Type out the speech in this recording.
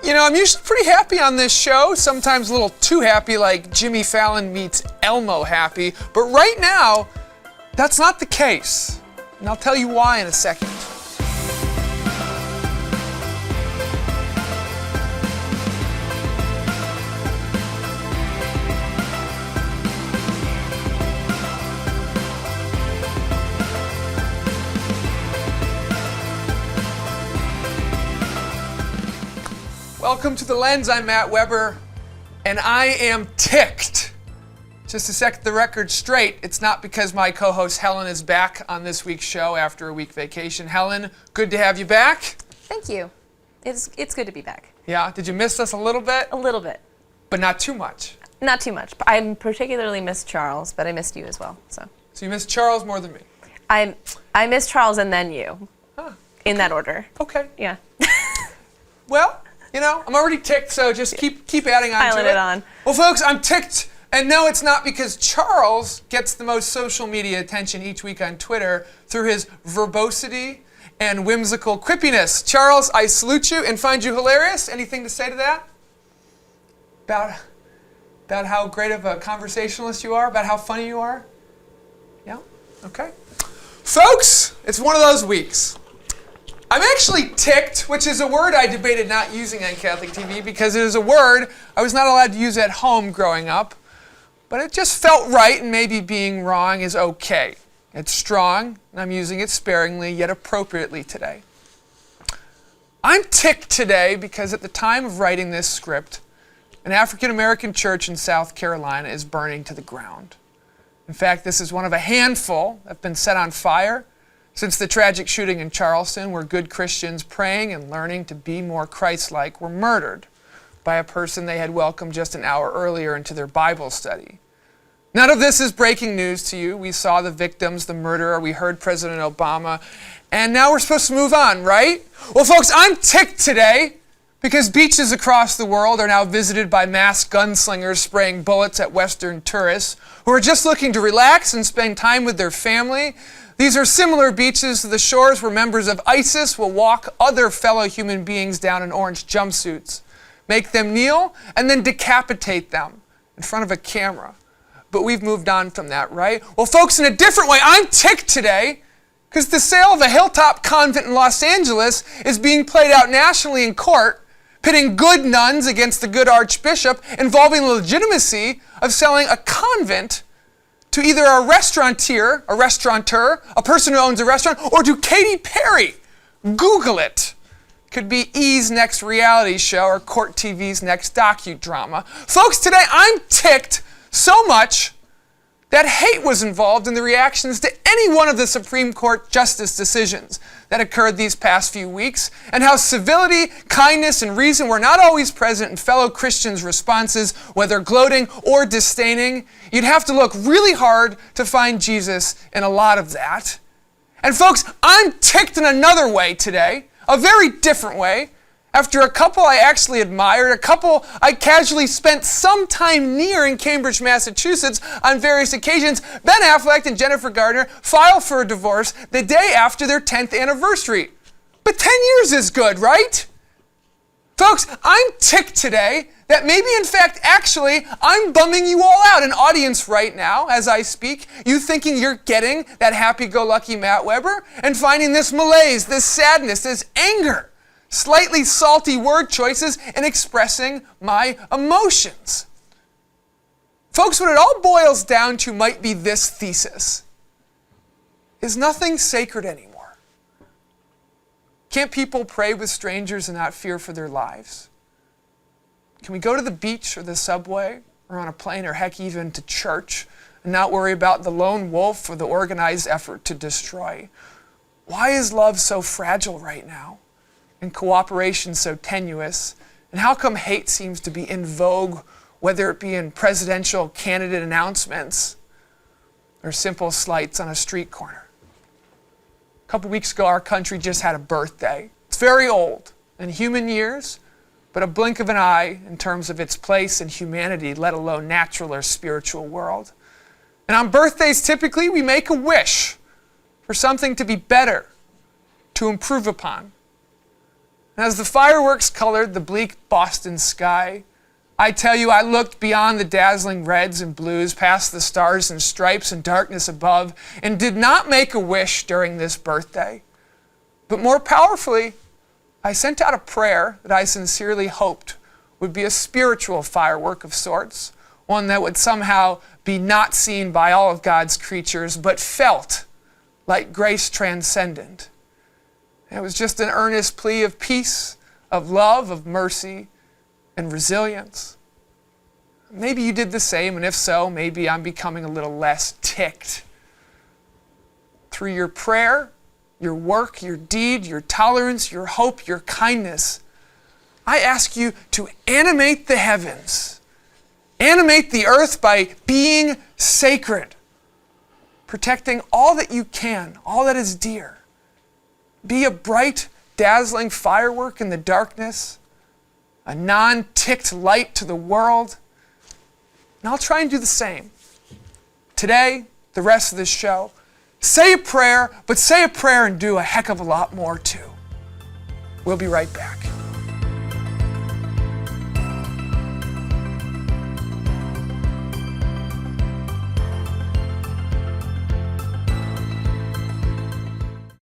You know, I'm usually pretty happy on this show, sometimes a little too happy, like Jimmy Fallon meets Elmo happy, but right now, that's not the case. And I'll tell you why in a second. Welcome to The Lens, I'm Matt Weber, and I am ticked. Just to set the record straight, it's not because my co-host Helen is back on this week's show after a week vacation. Helen, good to have you back. Thank you. It's good to be back. Yeah, did you miss us a little bit? A little bit. But not too much. Not too much. I particularly missed Charles, but I missed you as well. So you missed Charles more than me? I missed Charles and then you. Huh. In that order. Okay. Yeah. Well, you know, I'm already ticked, so just keep adding on Piling to it. it on. Well, folks, I'm ticked. And no, it's not because Charles gets the most social media attention each week on Twitter through his verbosity and whimsical quippiness. Charles, I salute you and find you hilarious. Anything to say to that? About how great of a conversationalist you are? About how funny you are? Yeah? Okay. Folks, it's one of those weeks. I'm actually ticked, which is a word I debated not using on Catholic TV because it is a word I was not allowed to use at home growing up. But it just felt right, and maybe being wrong is okay. It's strong, and I'm using it sparingly yet appropriately today. I'm ticked today because at the time of writing this script, an African-American church in South Carolina is burning to the ground. In fact, this is one of a handful that have been set on fire since the tragic shooting in Charleston, where good Christians praying and learning to be more Christ-like were murdered by a person they had welcomed just an hour earlier into their Bible study. None of this is breaking news to you. We saw the victims, the murderer, we heard President Obama, and now we're supposed to move on, right? Well, folks, I'm ticked today because beaches across the world are now visited by masked gunslingers spraying bullets at Western tourists who are just looking to relax and spend time with their family. These are similar beaches to the shores where members of ISIS will walk other fellow human beings down in orange jumpsuits, make them kneel, and then decapitate them in front of a camera. But we've moved on from that, right? Well, folks, in a different way, I'm ticked today because the sale of a hilltop convent in Los Angeles is being played out nationally in court, pitting good nuns against the good archbishop, involving the legitimacy of selling a convent to either a restaurateur, a person who owns a restaurant, or to Katy Perry. Google it. Could be E's next reality show or Court TV's next docudrama. Folks, today I'm ticked so much that hate was involved in the reactions to any one of the Supreme Court justice decisions that occurred these past few weeks, and how civility, kindness, and reason were not always present in fellow Christians' responses, whether gloating or disdaining. You'd have to look really hard to find Jesus in a lot of that. And folks, I'm ticked in another way today, a very different way. After a couple I actually admired, a couple I casually spent some time near in Cambridge, Massachusetts on various occasions, Ben Affleck and Jennifer Gardner filed for a divorce the day after their 10th anniversary. But 10 years is good, right? Folks, I'm ticked today that maybe in fact actually I'm bumming you all out, an audience right now as I speak, you thinking you're getting that happy-go-lucky Matt Weber and finding this malaise, this sadness, this anger, slightly salty word choices in expressing my emotions. Folks, what it all boils down to might be this thesis. Is nothing sacred anymore? Can't people pray with strangers and not fear for their lives? Can we go to the beach or the subway or on a plane or heck even to church and not worry about the lone wolf or the organized effort to destroy? Why is love so fragile right now? And cooperation so tenuous? And how come hate seems to be in vogue, whether it be in presidential candidate announcements or simple slights on a street corner? A couple weeks ago, our country just had a birthday. It's very old in human years, but a blink of an eye in terms of its place in humanity, let alone natural or spiritual world. And on birthdays, typically, we make a wish for something to be better, to improve upon. And as the fireworks colored the bleak Boston sky, I tell you, I looked beyond the dazzling reds and blues, past the stars and stripes and darkness above, and did not make a wish during this birthday. But more powerfully, I sent out a prayer that I sincerely hoped would be a spiritual firework of sorts, one that would somehow be not seen by all of God's creatures, but felt like grace transcendent. It was just an earnest plea of peace, of love, of mercy, and resilience. Maybe you did the same, and if so, maybe I'm becoming a little less ticked. Through your prayer, your work, your deed, your tolerance, your hope, your kindness, I ask you to animate the heavens, animate the earth by being sacred, protecting all that you can, all that is dear. Be a bright, dazzling firework in the darkness, a non-ticked light to the world. And I'll try and do the same. Today, the rest of this show, say a prayer, but say a prayer and do a heck of a lot more too. We'll be right back.